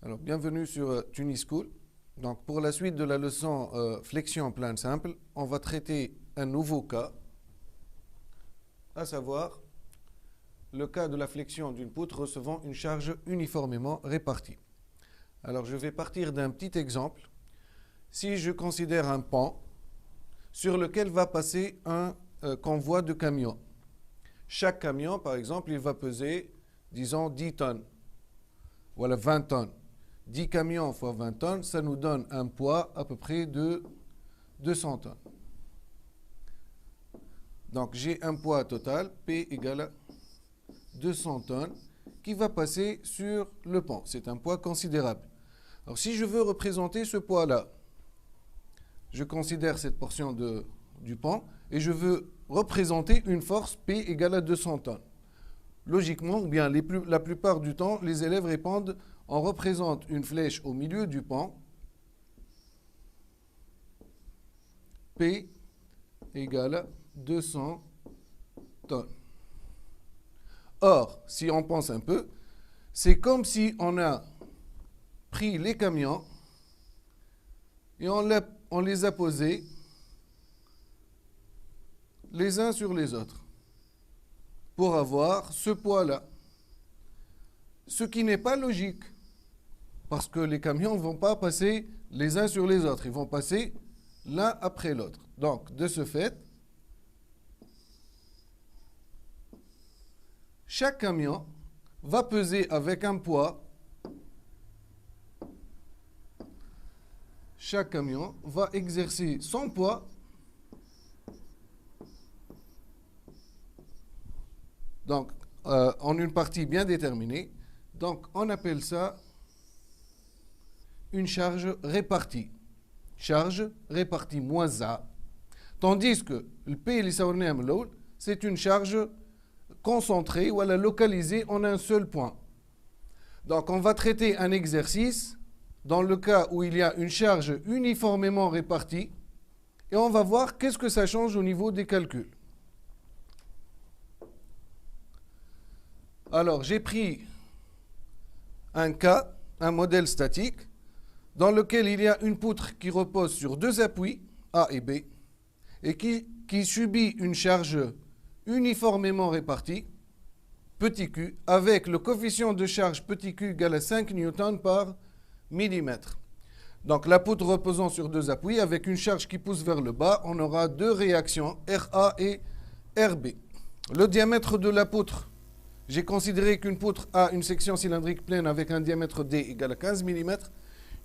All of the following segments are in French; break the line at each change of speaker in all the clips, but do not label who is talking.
Alors, bienvenue sur Tunischool. Donc, pour la suite de la leçon flexion plane simple, on va traiter un nouveau cas, à savoir le cas de la flexion d'une poutre recevant une charge uniformément répartie. Alors, je vais partir d'un petit exemple. Si je considère un pont sur lequel va passer un convoi de camions. Chaque camion, par exemple, il va peser, disons, 10 tonnes. Voilà, 20 tonnes. 10 camions fois 20 tonnes, ça nous donne un poids à peu près de 200 tonnes. Donc, j'ai un poids total, P égale à 200 tonnes, qui va passer sur le pont. C'est un poids considérable. Alors, si je veux représenter ce poids-là, je considère cette portion du pont et je veux représenter une force P égale à 200 tonnes. Logiquement, ou bien la plupart du temps, les élèves répondent: on représente une flèche au milieu du pont, P égale à 200 tonnes. Or, si on pense un peu, c'est comme si on a pris les camions et on les a posés les uns sur les autres pour avoir ce poids-là. Ce qui n'est pas logique, parce que les camions ne vont pas passer les uns sur les autres, ils vont passer l'un après l'autre. Donc, de ce fait, chaque camion va peser avec un poids. Chaque camion va exercer son poids donc en une partie bien déterminée. Donc, on appelle ça une charge répartie. Charge répartie moins A. Tandis que le P, c'est une charge concentrée ou localisée en un seul point. Donc, on va traiter un exercice dans le cas où il y a une charge uniformément répartie et on va voir qu'est-ce que ça change au niveau des calculs. Alors, j'ai pris un cas, un modèle statique, dans lequel il y a une poutre qui repose sur deux appuis, A et B, et qui subit une charge uniformément répartie, petit q, avec le coefficient de charge petit q égal à 5 newtons par millimètre. Donc la poutre reposant sur deux appuis, avec une charge qui pousse vers le bas, on aura deux réactions, RA et RB. Le diamètre de la poutre, j'ai considéré qu'une poutre a une section cylindrique pleine avec un diamètre D égal à 15 mm,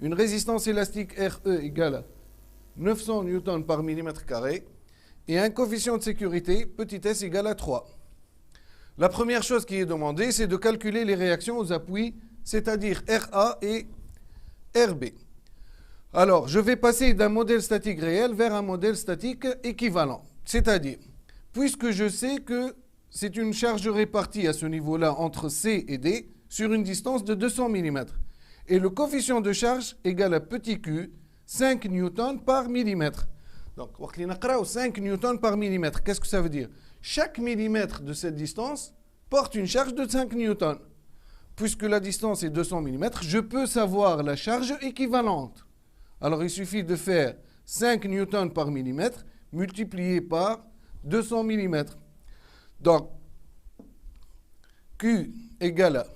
une résistance élastique RE égale à 900 newtons par millimètre carré, et un coefficient de sécurité, petit s égal à 3. La première chose qui est demandée, c'est de calculer les réactions aux appuis, c'est-à-dire RA et RB. Alors, je vais passer d'un modèle statique réel vers un modèle statique équivalent. C'est-à-dire, puisque je sais que c'est une charge répartie à ce niveau-là entre C et D sur une distance de 200 mm. Et le coefficient de charge égale à petit q, 5 newtons par millimètre. Donc, 5 newtons par millimètre. Qu'est-ce que ça veut dire? Chaque millimètre de cette distance porte une charge de 5 newtons. Puisque la distance est 200 mm, je peux savoir la charge équivalente. Alors, il suffit de faire 5 newtons par millimètre multiplié par 200 mm. Donc, Q égale à...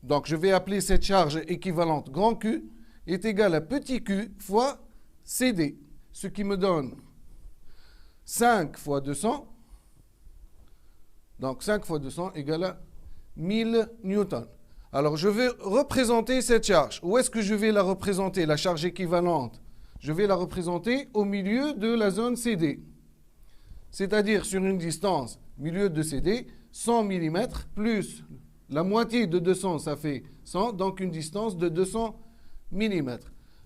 Donc, je vais appeler cette charge équivalente grand Q est égal à petit q fois CD, ce qui me donne 5 fois 200. Donc, 5 fois 200 égale à 1000 newtons. Alors, je vais représenter cette charge. Où est-ce que je vais la représenter, la charge équivalente? Je vais la représenter au milieu de la zone CD. C'est-à-dire sur une distance, milieu de CD, 100 mm, plus la moitié de 200, ça fait 100, donc une distance de 200 mm.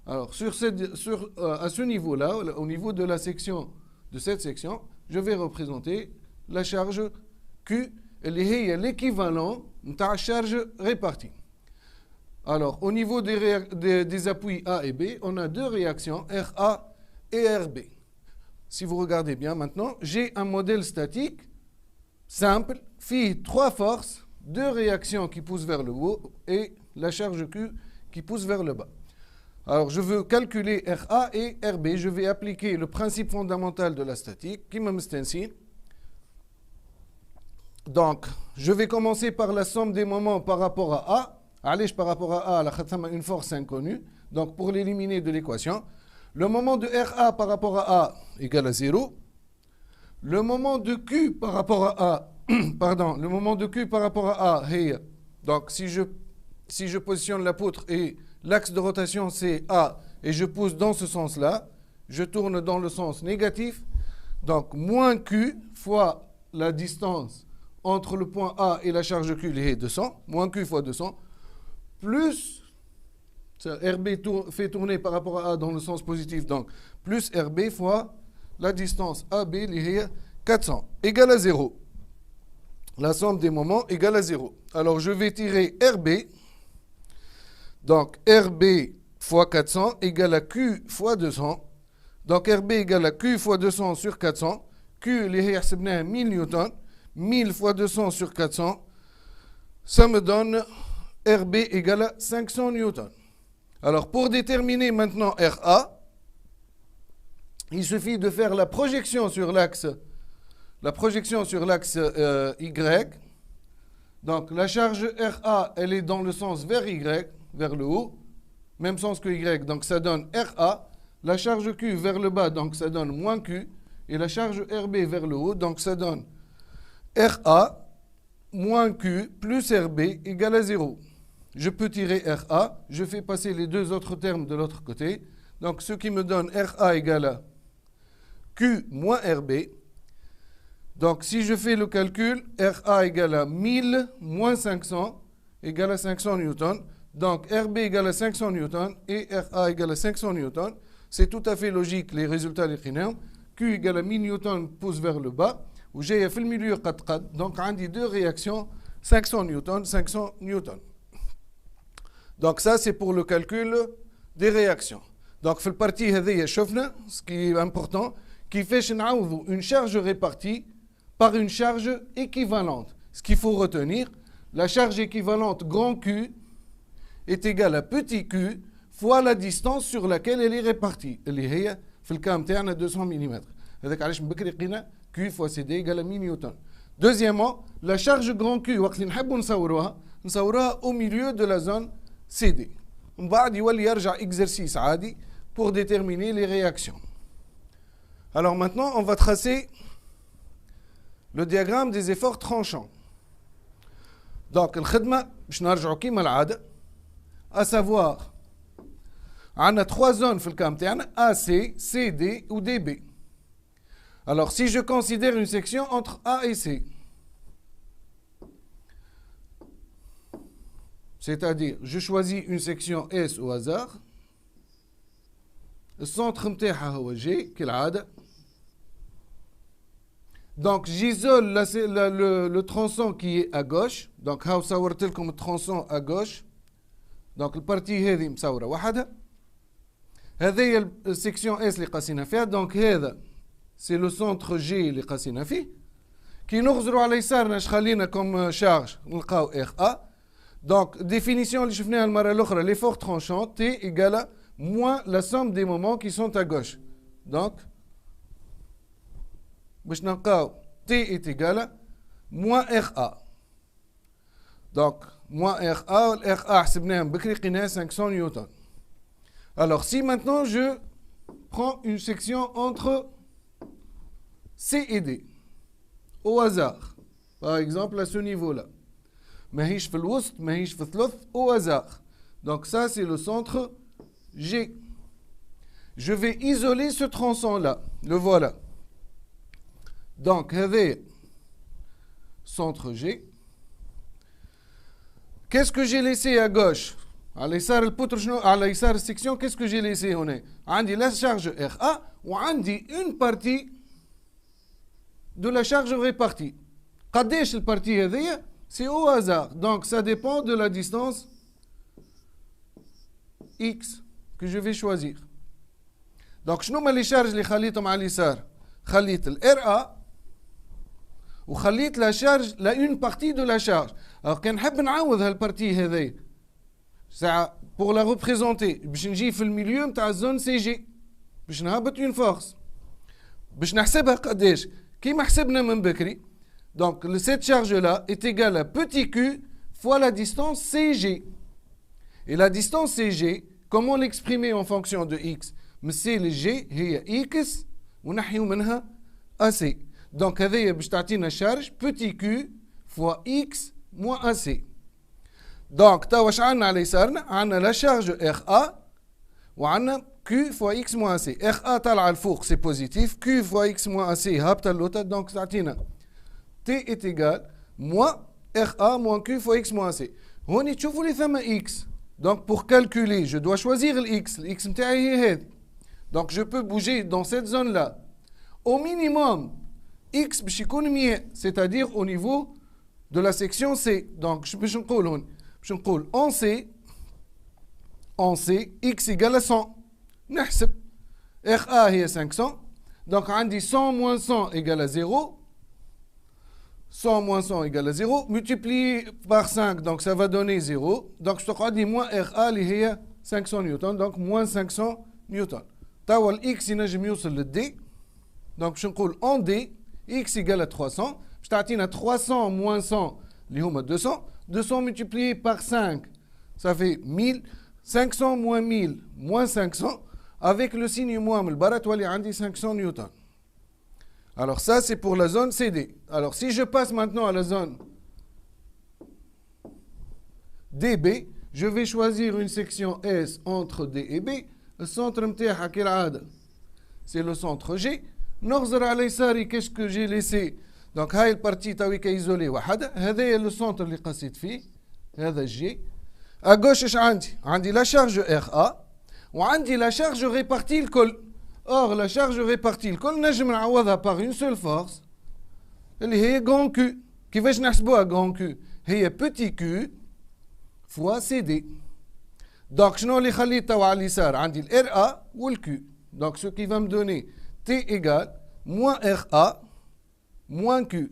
Alors, à ce niveau-là, au niveau de la section, de cette section, je vais représenter la charge Q, l'équivalent de la charge répartie. Alors, au niveau des appuis A et B, on a deux réactions, RA et RB. Si vous regardez bien maintenant, j'ai un modèle statique simple, fait 3 forces, 2 réactions qui poussent vers le haut et la charge Q qui pousse vers le bas. Alors, je veux calculer RA et RB. Je vais appliquer le principe fondamental de la statique, qui me stencil. Donc, je vais commencer par la somme des moments par rapport à A. Allez, par rapport à A, la khatama une force inconnue. Donc, pour l'éliminer de l'équation, le moment de RA par rapport à A égale à 0. Le moment de Q par rapport à A, pardon, le moment de Q par rapport à A, hey, donc si je positionne la poutre et l'axe de rotation c'est A et je pousse dans ce sens-là, je tourne dans le sens négatif, donc moins Q fois la distance entre le point A et la charge Q, les 200, moins Q fois 200, plus RB fait tourner par rapport à A dans le sens positif, donc plus RB fois la distance AB, les 400, égale à 0. La somme des moments égale à 0. Alors, je vais tirer RB. Donc, RB fois 400 égale à Q fois 200. Donc, RB égale à Q fois 200 sur 400. Q, les est 1000 newtons. 1000 fois 200 sur 400. Ça me donne RB égale à 500 newtons. Alors, pour déterminer maintenant RA, il suffit de faire la projection sur l'axe Y. Donc la charge RA, elle est dans le sens vers Y, vers le haut, même sens que Y, donc ça donne RA. La charge Q vers le bas, donc ça donne moins Q. Et la charge RB vers le haut, donc ça donne RA moins Q plus RB égale à 0. Je peux tirer RA, je fais passer les deux autres termes de l'autre côté. Donc ce qui me donne RA égale à Q moins RB. Donc, si je fais le calcul, RA égale à 1000 moins 500 égale à 500 newtons. Donc, RB égale à 500 newtons et RA égale à 500 newtons. C'est tout à fait logique, les résultats des Q égale à 1000 newtons pousse vers le bas. Ou j'ai fait le milieu qad. Donc, on a deux réactions, 500 newtons, 500 newtons. Donc, ça, c'est pour le calcul des réactions. Donc, في البارتي هذه شفنا ce qui est important, كيفاش نعوضوا une charge répartie par une charge équivalente. Ce qu'il faut retenir, la charge équivalente grand Q est égale à petit q fois la distance sur laquelle elle est répartie. اللي هي في الكام تاعنا 200 mm. هذاك علاش من بكري لقينا Q fois CD égale à 1000 newtons. Deuxièmement, la charge grand Q وقت اللي نحبوا نصوروها au milieu de la zone CD. ومن بعد يولي يرجع exercice عادي pour déterminer les réactions. Alors maintenant, on va tracer le diagramme des efforts tranchants. Donc, الخدمة باش نرجعوا كيما العادة, à savoir, on a 3 zones في الكام تاعنا AC, CD ou DB. Alors, si je considère une section entre A et C, c'est-à-dire, je choisis une section S au hasard, le centre متاعها هو G كالعادة. Donc, j'isole le tronçon qui est à gauche. Donc, هاو صورت لكم الترونسون à gauche. Donc, البارتي هذه مصورة وحدها. هذه هي السيكسيون اس اللي قاسينا فيها. Donc, هذا c'est le centre G اللي قاسينا فيه. كي نغزروا على يسارنا اش خلينا كوم شارج نلقاو ار ا. Donc, définition اللي شفناها المرة الأخرى, l'effort tranchant T égale à moins la somme des moments qui sont à gauche. Donc, باش نلقاو T est égal à moins RA. Donc, moins RA, RA حسبناه بكري لقيناه 500 newtons. Alors, si maintenant je prends une section entre C et D, au hasard, par exemple à ce niveau-là, ماهيش في الوسط, ماهيش في الثلث, au hasard. Donc ça, c'est le centre G. Je vais isoler ce tronçon-là, le voilà. Donc, هذا centre G. Qu'est-ce que j'ai laissé à gauche? على يسار البوتر شنو؟ على يسار السكسيون, qu'est-ce que j'ai laissé هنا؟ عندي la charge RA وعندي une partie de la charge répartie. قداش البارتي هذيا؟ C'est au hasard. Donc, ça dépend de la distance X que je vais choisir. Donc, شنو هما les charges اللي خليتهم على اليسار؟ خليت ال RA وخليت لا شارج لا اون بارتي دو لا شارج. alors كان نحب نعوض هالبارتي هذي ساعه pour la représenter باش نجي في الميليو نتاع الزون سي جي باش نهبط اون فورس باش نحسبها قداش كيما حسبنا من بكري. donc cette charge là est égale à petit q fois la distance cg. et la distance cg comment l'exprimer en fonction de x؟ مثال g هي x ونحيو منها ac. donc هذه باش تعطينا charge petit q fois x moins ac. donc تا واش عندنا على يسارنا؟ عندنا لا شارج RA وعندنا Q fois X moins AC. RA طالعة الفوق سي بوزيتيف، Q fois X moins AC هابطة اللوطة، دونك تعطينا T est égal moins RA moins Q fois X moins AC. هوني تشوفوا لي ثم X. donc pour calculer je dois choisir le X. le X نتاعي هي هذه. donc je peux bouger dans cette zone là. au minimum X باش يكون 100 c'est-à-dire au niveau de la section C. donc باش نقول هون باش نقول en C X égale à 100. نحسب RA هي 500 donc عندي 100 moins 100 égale à 0. 100 moins 100 égale à 0 multiplié par 5 donc ça va donner 0. donc je te dis moins RA اللي هي 500 نيوتن donc moins 500 نيوتن. توا الإكس ينجم يوصل للدي donc باش نقول en D X égale à 300 باش تعطينا 300 moins 100 اللي هما 200. 200 multiplié par 5 ça fait 1000. 500 moins 1000 moins 500 avec le signe moins من البرا تولي عندي 500 نيوتن. alors ça c'est pour la zone CD. alors si je passe maintenant à la zone DB je vais choisir une section S entre D et B. le centre نتاعها كالعادة c'est le centre G. نغزر على يساري qu'est-ce que j'ai laissé donc هاي البارتي تويكا ايزولي وحده. هذا لو سونتر اللي قصيت فيه هذا جي. à gauche ايش عندي؟ عندي لا شارج RA وعندي لا شارج ريبارتي الكل. or la charge répartie الكل نجم نعوضها par une seule force اللي هي grand Q. كيفاش نحسبوها grand Q؟ هي petit q fois CD. donc شنو اللي خليت توا على اليسار؟ عندي ال RA وال Q. donc ce qui va me donner T égale moins RA moins Q.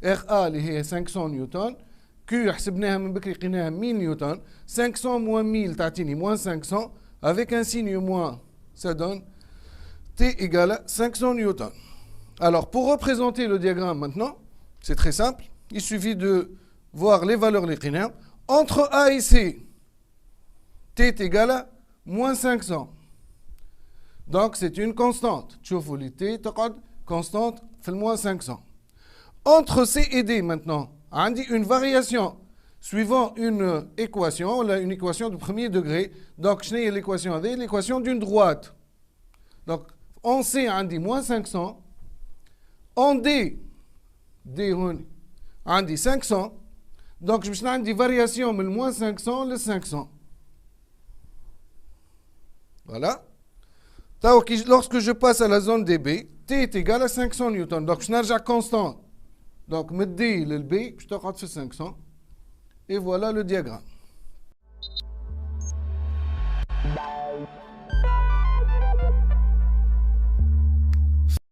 RA اللي هي 500 نيوتن. Q حسبناها من بكري لقيناها 1000 نيوتن. 500 moins 1000 تعطيني moins 500 avec un signe moins ça donne T égale à 500 newtons. alors pour représenter le diagramme maintenant c'est très simple. il suffit de voir les valeurs linéaires entre A et C. T est égal à moins 500 donc c'est une constante. تشوفوا لي T تقعد constante في moins 500. entre C et D maintenant عندي une variation suivant une équation, une équation de premier degré. donc شنو هي l'équation هذه؟ l'équation d'une droite. donc en C عندي moins 500 en D هون عندي 500 donc باش عندي variation من moins 500 ل 500. voilà. lorsque je passe à la zone DB T est égal à 500 newtons donc باش نرجع constant. donc من D لل B باش تقعد في 500 et voilà le diagramme.